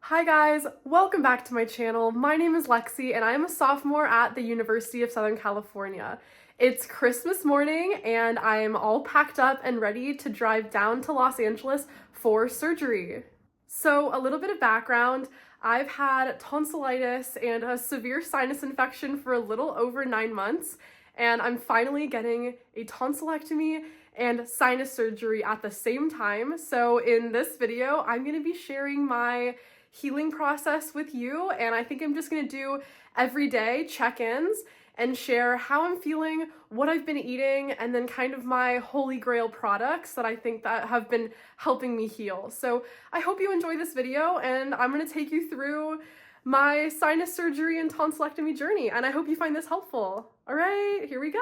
Hi guys, welcome back to my channel. My name is Lexi and I am a sophomore at the University of Southern California. It's Christmas morning and I am all packed up and ready to drive down to Los Angeles for surgery. So a little bit of background, I've had tonsillitis and a severe sinus infection for a little over 9 months, and I'm finally getting a tonsillectomy and sinus surgery at the same time. So in this video, I'm gonna be sharing my healing process with you, and I think I'm just gonna do everyday check-ins and share how I'm feeling, what I've been eating, and then kind of my holy grail products that I think that have been helping me heal. So I hope you enjoy this video, and I'm gonna take you through my sinus surgery and tonsillectomy journey, and I hope you find this helpful. All right, here we go.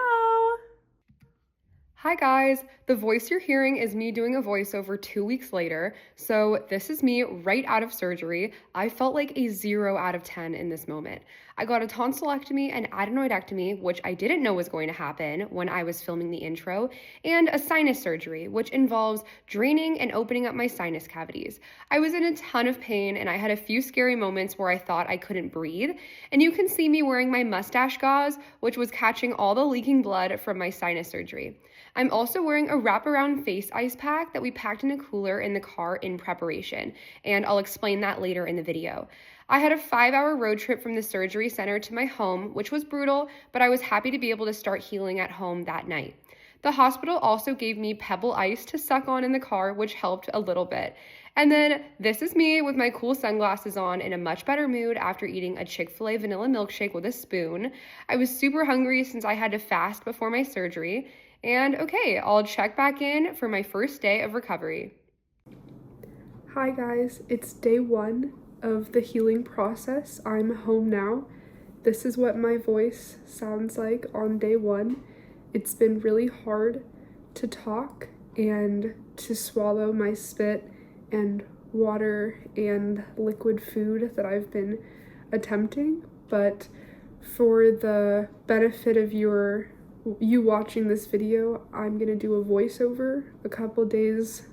Hi guys, the voice you're hearing is me doing a voiceover 2 weeks later, so this is me right out of surgery. I felt like a 0 out of 10 in this moment. I got a tonsillectomy and adenoidectomy, which I didn't know was going to happen when I was filming the intro, and a sinus surgery, which involves draining and opening up my sinus cavities. I was in a ton of pain and I had a few scary moments where I thought I couldn't breathe, and you can see me wearing my mustache gauze, which was catching all the leaking blood from my sinus surgery. I'm also wearing a wraparound face ice pack that we packed in a cooler in the car in preparation, and I'll explain that later in the video. I had a 5-hour road trip from the surgery center to my home, which was brutal, but I was happy to be able to start healing at home that night. The hospital also gave me pebble ice to suck on in the car, which helped a little bit. And then this is me with my cool sunglasses on in a much better mood after eating a Chick-fil-A vanilla milkshake with a spoon. I was super hungry since I had to fast before my surgery. And okay, I'll check back in for my first day of recovery. Hi guys, it's day 1 of the healing process. I'm home now. This is what my voice sounds like on day 1. It's been really hard to talk and to swallow my spit and water and liquid food that I've been attempting, but for the benefit of you watching this video, I'm gonna do a voiceover a couple days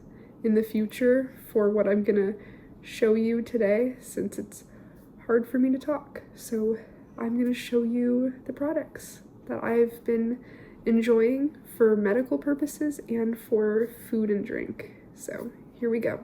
in the future for what I'm gonna show you today, since it's hard for me to talk. So I'm gonna show you the products that I've been enjoying for medical purposes and for food and drink. So here we go.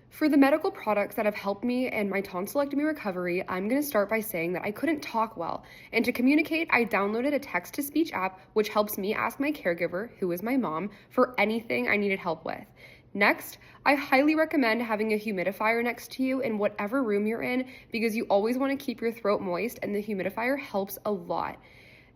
For the medical products that have helped me in my tonsillectomy recovery, I'm going to start by saying that I couldn't talk well, and to communicate, I downloaded a text-to-speech app which helps me ask my caregiver, who is my mom, for anything I needed help with. Next, I highly recommend having a humidifier next to you in whatever room you're in, because you always want to keep your throat moist, and the humidifier helps a lot.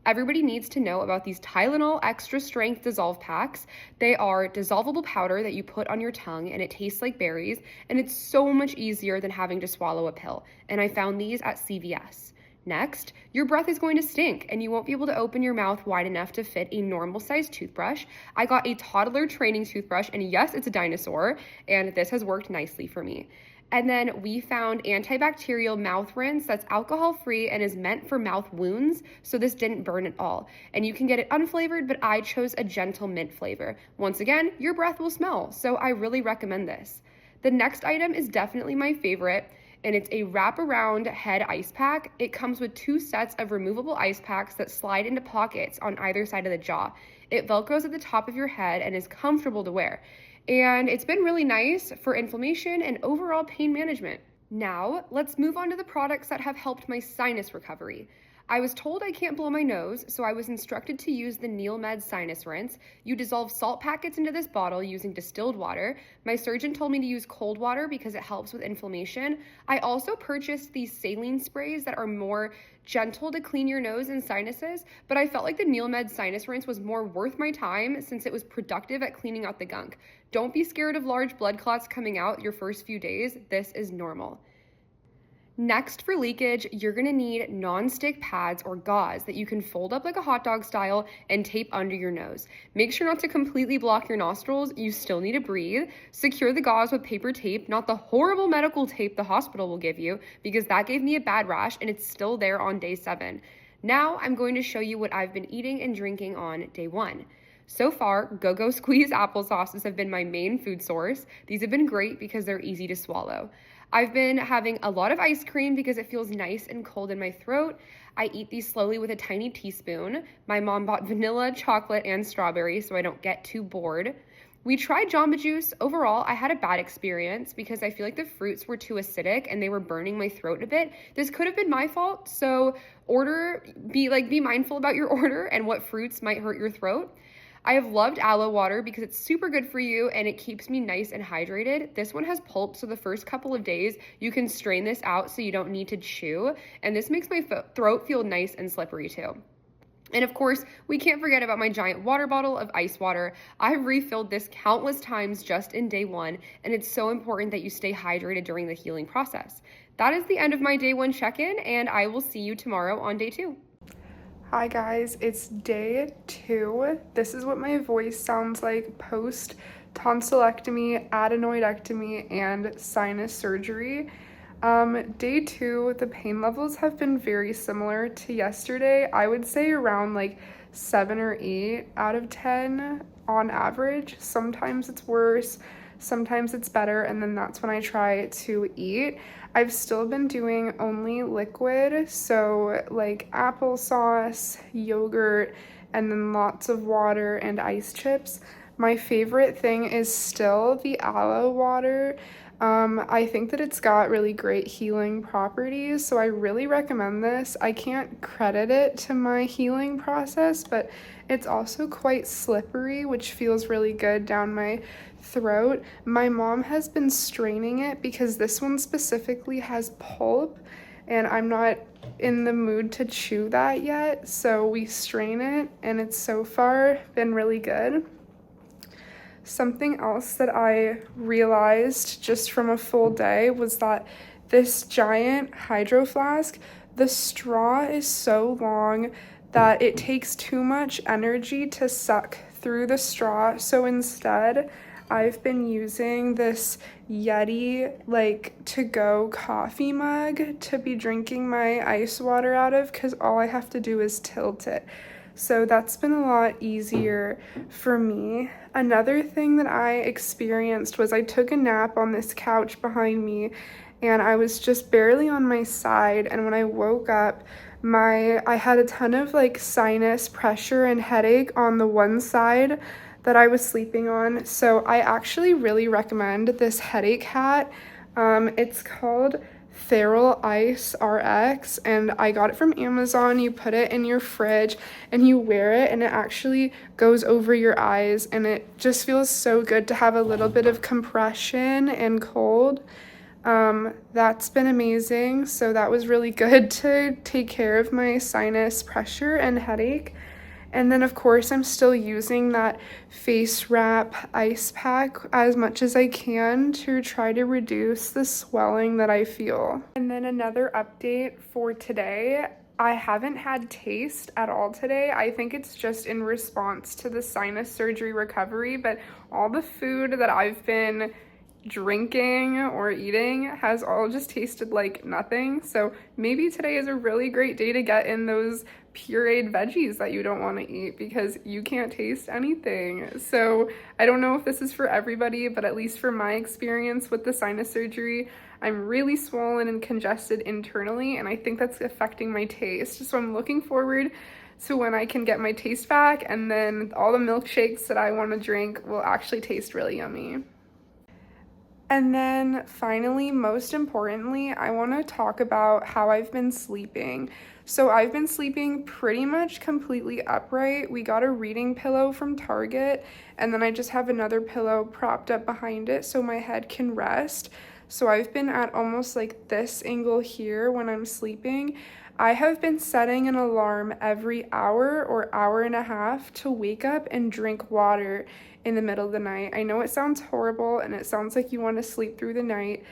Everybody needs to know about these Tylenol extra strength dissolve packs. They are dissolvable powder that you put on your tongue and it tastes like berries, and it's so much easier than having to swallow a pill. And I found these at CVS. Next, your breath is going to stink and you won't be able to open your mouth wide enough to fit a normal sized toothbrush. I got a toddler training toothbrush, and yes, it's a dinosaur, and this has worked nicely for me. And then we found antibacterial mouth rinse that's alcohol-free and is meant for mouth wounds, so this didn't burn at all. And you can get it unflavored, but I chose a gentle mint flavor. Once again, your breath will smell, so I really recommend this. The next item is definitely my favorite, and it's a wraparound head ice pack. It comes with 2 sets of removable ice packs that slide into pockets on either side of the jaw. It velcros at the top of your head and is comfortable to wear. And it's been really nice for inflammation and overall pain management. Now, let's move on to the products that have helped my sinus recovery. I was told I can't blow my nose, so I was instructed to use the NeilMed sinus rinse. You dissolve salt packets into this bottle using distilled water. My surgeon told me to use cold water because it helps with inflammation. I also purchased these saline sprays that are more gentle to clean your nose and sinuses, but I felt like the NeilMed sinus rinse was more worth my time since it was productive at cleaning out the gunk. Don't be scared of large blood clots coming out your first few days. This is normal. Next, for leakage, you're gonna need non-stick pads or gauze that you can fold up like a hot dog style and tape under your nose. Make sure not to completely block your nostrils. You still need to breathe. Secure the gauze with paper tape, not the horrible medical tape the hospital will give you, because that gave me a bad rash and it's still there on day 7. Now I'm going to show you what I've been eating and drinking on day 1. So far, Go-Go Squeeze applesauces have been my main food source. These have been great because they're easy to swallow. I've been having a lot of ice cream because it feels nice and cold in my throat. I eat these slowly with a tiny teaspoon. My mom bought vanilla, chocolate, and strawberry so I don't get too bored. We tried Jamba Juice. Overall, I had a bad experience because I feel like the fruits were too acidic and they were burning my throat a bit. This could have been my fault, so be mindful about your order and what fruits might hurt your throat. I have loved aloe water because it's super good for you and it keeps me nice and hydrated. This one has pulp, so the first couple of days you can strain this out so you don't need to chew, and this makes my throat feel nice and slippery too. And of course, we can't forget about my giant water bottle of ice water. I've refilled this countless times just in day one, and it's so important that you stay hydrated during the healing process. That is the end of my day one check-in, and I will see you tomorrow on day 2. Hi guys, it's day 2. This is what my voice sounds like post tonsillectomy, adenoidectomy, and sinus surgery. Day 2, the pain levels have been very similar to yesterday. I would say around like 7 or 8 out of 10 on average. Sometimes it's worse, sometimes it's better, and then that's when I try to eat. I've still been doing only liquid, so like applesauce, yogurt, and then lots of water and ice chips. My favorite thing is still the aloe water. I think that it's got really great healing properties, so I really recommend this. I can't credit it to my healing process, but it's also quite slippery, which feels really good down my throat. My mom has been straining it because this one specifically has pulp, and I'm not in the mood to chew that yet, so we strain it, and it's so far been really good. Something else that I realized just from a full day was that this giant hydro flask, the straw is so long that it takes too much energy to suck through the straw. So instead, I've been using this Yeti to-go coffee mug to be drinking my ice water out of, because all I have to do is tilt it. So that's been a lot easier for me. Another thing that I experienced was I took a nap on this couch behind me, and I was just barely on my side, and when I woke up, I had a ton of sinus pressure and headache on the one side that I was sleeping on. So I actually really recommend this headache hat. It's called Feral Ice RX, and I got it from Amazon. You put it in your fridge and you wear it, and it actually goes over your eyes, and it just feels so good to have a little bit of compression and cold. That's been amazing. So that was really good to take care of my sinus pressure and headache. And then, of course, I'm still using that face wrap ice pack as much as I can to try to reduce the swelling that I feel. And then another update for today, I haven't had taste at all today. I think it's just in response to the sinus surgery recovery, but all the food that I've been drinking or eating has all just tasted like nothing. So maybe today is a really great day to get in those pureed veggies that you don't want to eat, because you can't taste anything. So I don't know if this is for everybody, but at least for my experience with the sinus surgery, I'm really swollen and congested internally, and I think that's affecting my taste. So I'm looking forward to when I can get my taste back, and then all the milkshakes that I want to drink will actually taste really yummy. And then finally, most importantly, I want to talk about how I've been sleeping. So I've been sleeping pretty much completely upright. We got a reading pillow from Target, and then I just have another pillow propped up behind it so my head can rest. So I've been at almost like this angle here when I'm sleeping. I have been setting an alarm every hour or hour and a half to wake up and drink water in the middle of the night. I know it sounds horrible and it sounds like you want to sleep through the night,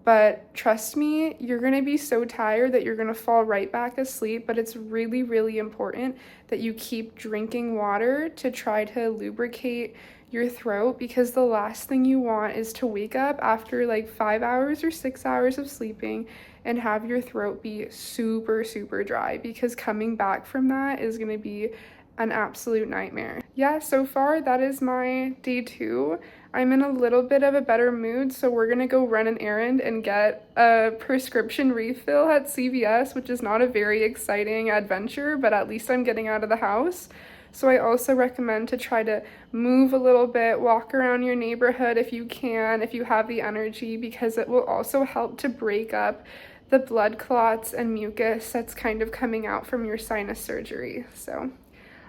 but trust me, you're going to be so tired that you're going to fall right back asleep. But it's really, really important that you keep drinking water to try to lubricate your throat, because the last thing you want is to wake up after like 5 hours or 6 hours of sleeping and have your throat be super, super dry, because coming back from that is going to be an absolute nightmare. Yeah, so far that is my day 2. I'm in a little bit of a better mood, so we're gonna go run an errand and get a prescription refill at CVS, which is not a very exciting adventure, but at least I'm getting out of the house. So I also recommend to try to move a little bit, walk around your neighborhood if you can, if you have the energy, because it will also help to break up the blood clots and mucus that's kind of coming out from your sinus surgery. So,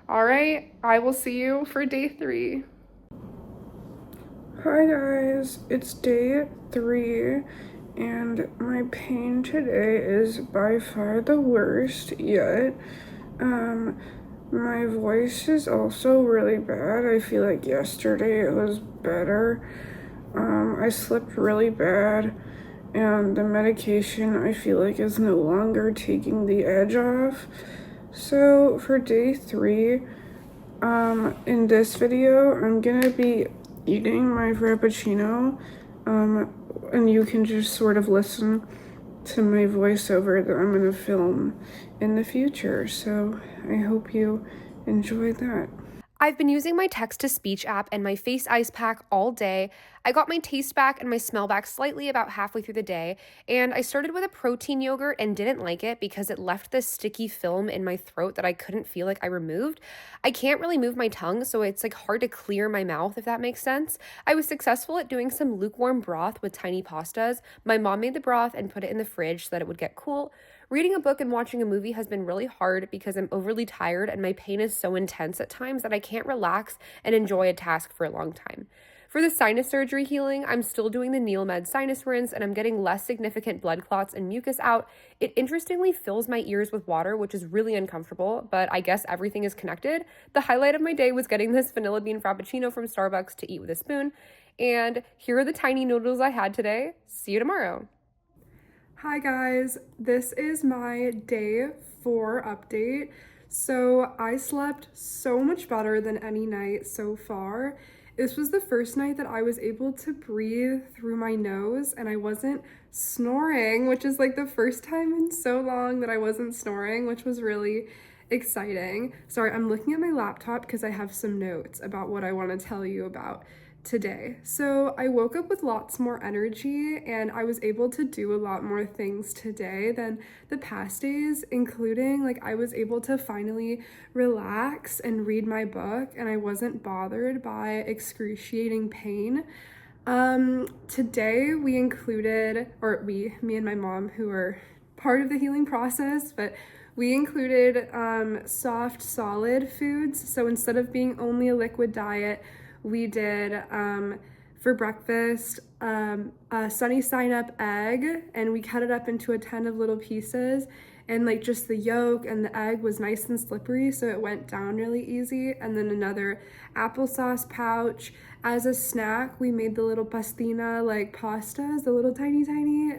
all right, I will see you for day 3. Hi guys, it's day 3 and my pain today is by far the worst yet. My voice is also really bad. I feel like yesterday it was better. I slept really bad and the medication I feel like is no longer taking the edge off. So for day 3, in this video, I'm gonna be eating my frappuccino, and you can just sort of listen to my voiceover that I'm gonna film in the future. So I hope you enjoy that. I've been using my text-to-speech app and my face ice pack all day. I got my taste back and my smell back slightly about halfway through the day, and I started with a protein yogurt and didn't like it because it left this sticky film in my throat that I couldn't feel like I removed. I can't really move my tongue, so it's like hard to clear my mouth, if that makes sense. I was successful at doing some lukewarm broth with tiny pastas. My mom made the broth and put it in the fridge so that it would get cool. Reading a book and watching a movie has been really hard because I'm overly tired and my pain is so intense at times that I can't relax and enjoy a task for a long time. For the sinus surgery healing, I'm still doing the Neomed sinus rinse and I'm getting less significant blood clots and mucus out. It interestingly fills my ears with water, which is really uncomfortable, but I guess everything is connected. The highlight of my day was getting this vanilla bean frappuccino from Starbucks to eat with a spoon. And here are the tiny noodles I had today. See you tomorrow. Hi guys, this is my day 4 update. So I slept so much better than any night so far. This was the first night that I was able to breathe through my nose and I wasn't snoring, which is like the first time in so long that I wasn't snoring, which was really exciting. Sorry, I'm looking at my laptop because I have some notes about what I want to tell you about today. So I woke up with lots more energy and I was able to do a lot more things today than the past days, including like I was able to finally relax and read my book and I wasn't bothered by excruciating pain. Today we included, me and my mom who are part of the healing process, but we included soft solid foods. So instead of being only a liquid diet, we did, for breakfast, a sunny side up egg, and we cut it up into a ton of little pieces, and like just the yolk and the egg was nice and slippery, so it went down really easy. And then another applesauce pouch. As a snack, we made the little pastina, like pastas, the little tiny,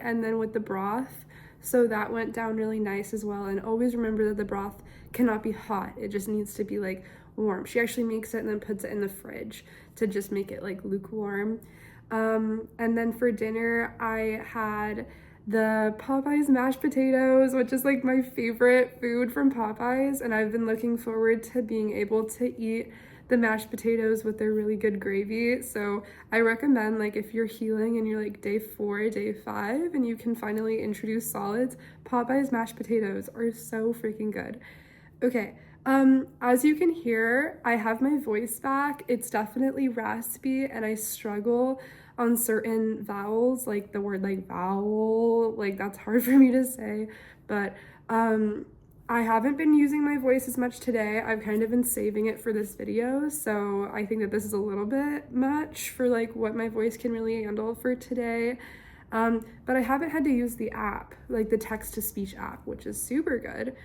and then with the broth. So that went down really nice as well. And always remember that the broth cannot be hot. It just needs to be like warm. She actually makes it and then puts it in the fridge to just make it like lukewarm. And then for dinner, I had the Popeyes mashed potatoes, which is like my favorite food from Popeyes. And I've been looking forward to being able to eat the mashed potatoes with their really good gravy. So I recommend, like, if you're healing and you're like day 4, day 5, and you can finally introduce solids, Popeyes mashed potatoes are so freaking good. Okay, as you can hear, I have my voice back. It's definitely raspy and I struggle on certain vowels, like the word like vowel, like that's hard for me to say, but I haven't been using my voice as much today. I've kind of been saving it for this video, so I think that this is a little bit much for like what my voice can really handle for today. But I haven't had to use the app, like the text-to-speech app, which is super good.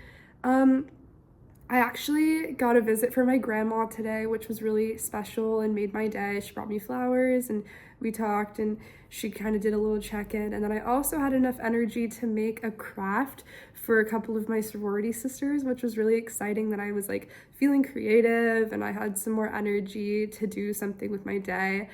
I actually got a visit from my grandma today, which was really special and made my day. She brought me flowers and we talked and she kind of did a little check-in. And then I also had enough energy to make a craft for a couple of my sorority sisters, which was really exciting, that I was like feeling creative and I had some more energy to do something with my day.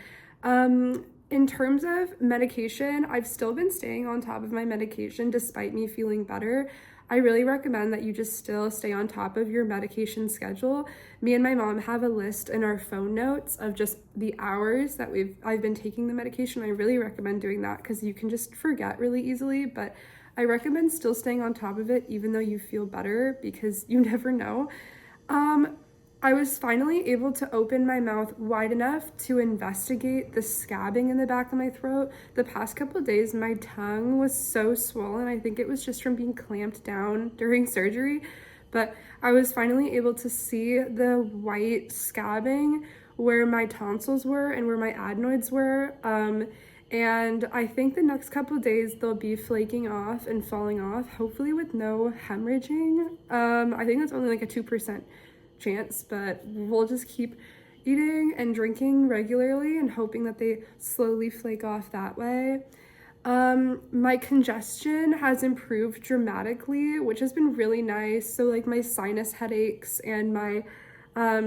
In terms of medication, I've still been staying on top of my medication despite me feeling better. I really recommend that you just still stay on top of your medication schedule. Me and my mom have a list in our phone notes of just the hours that I've been taking the medication. I really recommend doing that because you can just forget really easily, but I recommend still staying on top of it even though you feel better because you never know. I was finally able to open my mouth wide enough to investigate the scabbing in the back of my throat. The past couple of days, my tongue was so swollen. I think it was just from being clamped down during surgery, but I was finally able to see the white scabbing where my tonsils were and where my adenoids were. And I think the next couple of days they'll be flaking off and falling off, hopefully with no hemorrhaging. I think that's only like a 2% chance, but we'll just keep eating and drinking regularly and hoping that they slowly flake off that way. My congestion has improved dramatically, which has been really nice. So like my sinus headaches and my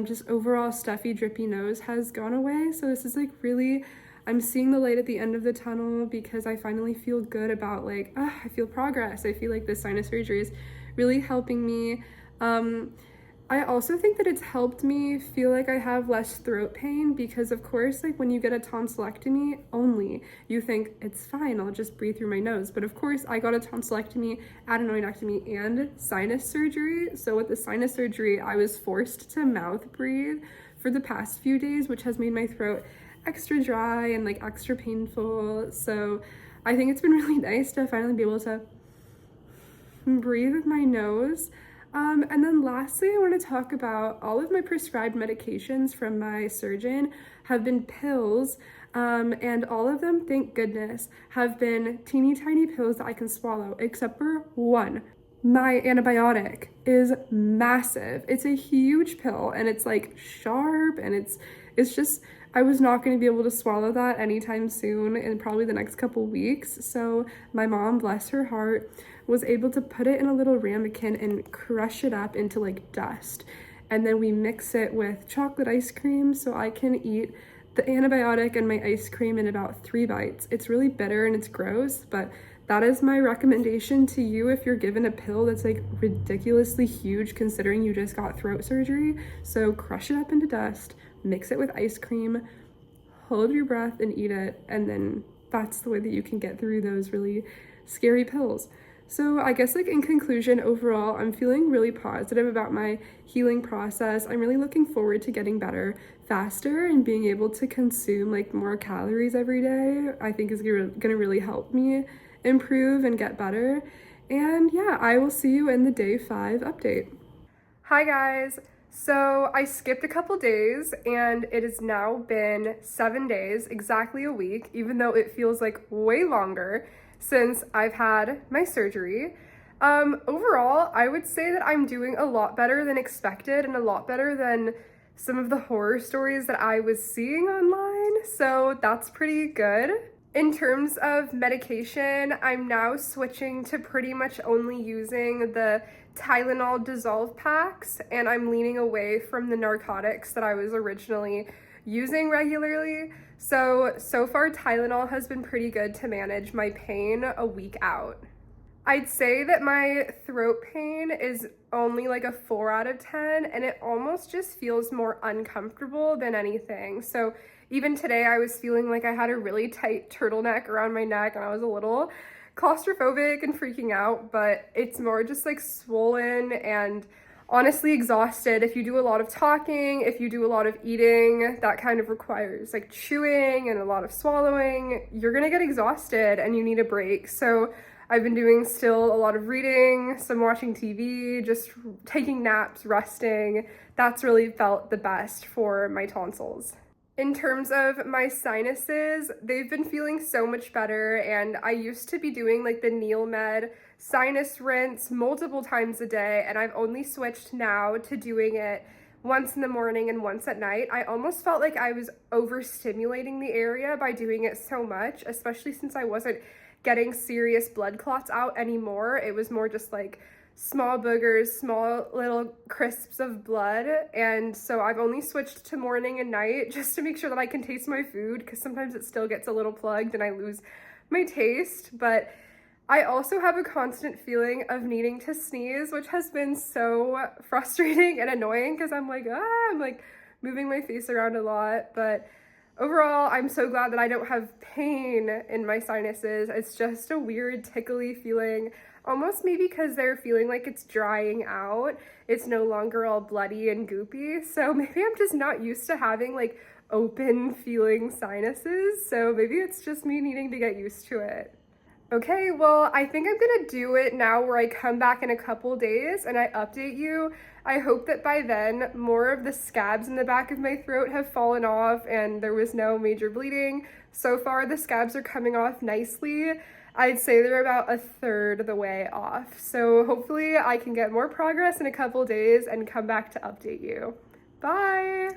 just overall stuffy, drippy nose has gone away. So this is like really, I'm seeing the light at the end of the tunnel because I finally feel good about like, I feel progress. I feel like this sinus surgery is really helping me. I also think that it's helped me feel like I have less throat pain because of course, like when you get a tonsillectomy only, you think it's fine, I'll just breathe through my nose. But of course I got a tonsillectomy, adenoidectomy, and sinus surgery. So with the sinus surgery, I was forced to mouth breathe for the past few days, which has made my throat extra dry and like extra painful. So I think it's been really nice to finally be able to breathe with my nose. And then lastly, I want to talk about all of my prescribed medications from my surgeon have been pills, and all of them, thank goodness, have been teeny tiny pills that I can swallow, except for one. My antibiotic is massive. It's a huge pill and it's like sharp and it's just, I was not going to be able to swallow that anytime soon in probably the next couple weeks. So my mom, bless her heart, was able to put it in a little ramekin and crush it up into like dust. And then we mix it with chocolate ice cream so I can eat the antibiotic and my ice cream in about 3 bites. It's really bitter and it's gross, but that is my recommendation to you if you're given a pill that's like ridiculously huge considering you just got throat surgery. So crush it up into dust, mix it with ice cream, hold your breath and eat it, and then that's the way that you can get through those really scary pills. So I guess like in conclusion, overall, I'm feeling really positive about my healing process. I'm really looking forward to getting better faster and being able to consume like more calories every day. I think is gonna really help me improve and get better. And yeah, I will see you in the day 5 update. Hi guys. So I skipped a couple days and it has now been 7 days, exactly a week, even though it feels like way longer since I've had my surgery. Overall, I would say that I'm doing a lot better than expected and a lot better than some of the horror stories that I was seeing online. So that's pretty good. In terms of medication, I'm now switching to pretty much only using the Tylenol dissolve packs, and I'm leaning away from the narcotics that I was originally using regularly. So far Tylenol has been pretty good to manage my pain a week out. I'd say that my throat pain is only like a 4 out of 10, and it almost just feels more uncomfortable than anything. So even today I was feeling like I had a really tight turtleneck around my neck and I was a little claustrophobic and freaking out, but it's more just like swollen and honestly exhausted. If you do a lot of talking, if you do a lot of eating, that kind of requires like chewing and a lot of swallowing, you're gonna get exhausted and you need a break. So I've been doing still a lot of reading, some watching TV, just taking naps, resting. That's really felt the best for my tonsils. In terms of my sinuses, they've been feeling so much better, and I used to be doing like the NeilMed sinus rinse multiple times a day, and I've only switched now to doing it once in the morning and once at night. I almost felt like I was overstimulating the area by doing it so much, especially since I wasn't getting serious blood clots out anymore. It was more just like small boogers, small little crisps of blood. And so I've only switched to morning and night just to make sure that I can taste my food, because sometimes it still gets a little plugged and I lose my taste. But I also have a constant feeling of needing to sneeze, which has been so frustrating and annoying, because I'm like moving my face around a lot. But overall, I'm so glad that I don't have pain in my sinuses. It's just a weird tickly feeling, almost maybe because they're feeling like it's drying out. It's no longer all bloody and goopy. So maybe I'm just not used to having like open feeling sinuses. So maybe it's just me needing to get used to it. Okay, well, I think I'm gonna do it now where I come back in a couple days and I update you. I hope that by then more of the scabs in the back of my throat have fallen off and there was no major bleeding. So far, the scabs are coming off nicely. I'd say they're about a third of the way off. So hopefully I can get more progress in a couple days and come back to update you. Bye!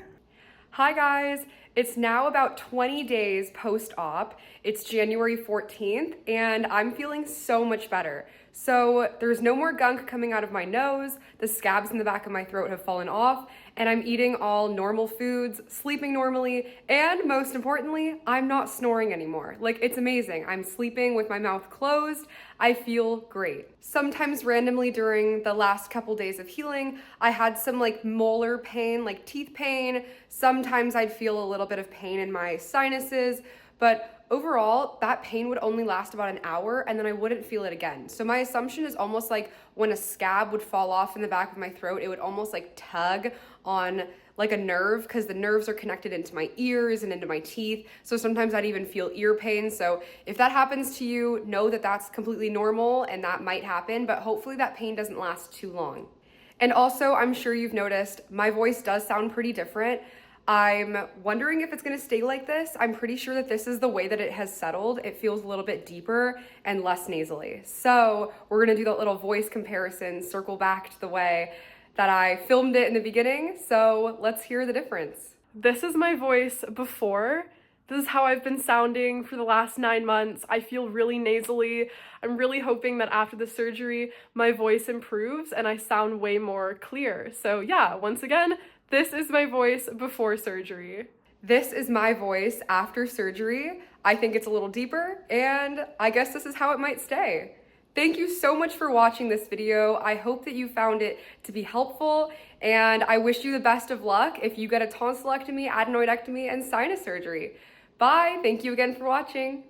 Hi guys, it's now about 20 days post-op. It's January 14th and I'm feeling so much better. So there's no more gunk coming out of my nose, the scabs in the back of my throat have fallen off, and I'm eating all normal foods, sleeping normally, and most importantly, I'm not snoring anymore. Like, it's amazing. I'm sleeping with my mouth closed. I feel great. Sometimes randomly during the last couple days of healing, I had some like molar pain, like teeth pain. Sometimes I'd feel a little bit of pain in my sinuses, but overall, that pain would only last about an hour and then I wouldn't feel it again. So my assumption is almost like when a scab would fall off in the back of my throat, it would almost like tug on like a nerve, because the nerves are connected into my ears and into my teeth. So sometimes I'd even feel ear pain. So if that happens to you, know that that's completely normal and that might happen, but hopefully that pain doesn't last too long. And also, I'm sure you've noticed my voice does sound pretty different. I'm wondering if it's gonna stay like this. I'm pretty sure that this is the way that it has settled. It feels a little bit deeper and less nasally. So we're gonna do that little voice comparison, circle back to the way that I filmed it in the beginning. So let's hear the difference. This is my voice before. This is how I've been sounding for the last 9 months. I feel really nasally. I'm really hoping that after the surgery, my voice improves and I sound way more clear. So yeah, once again, this is my voice before surgery. This is my voice after surgery. I think it's a little deeper, and I guess this is how it might stay. Thank you so much for watching this video. I hope that you found it to be helpful, and I wish you the best of luck if you get a tonsillectomy, adenoidectomy, and sinus surgery. Bye, thank you again for watching.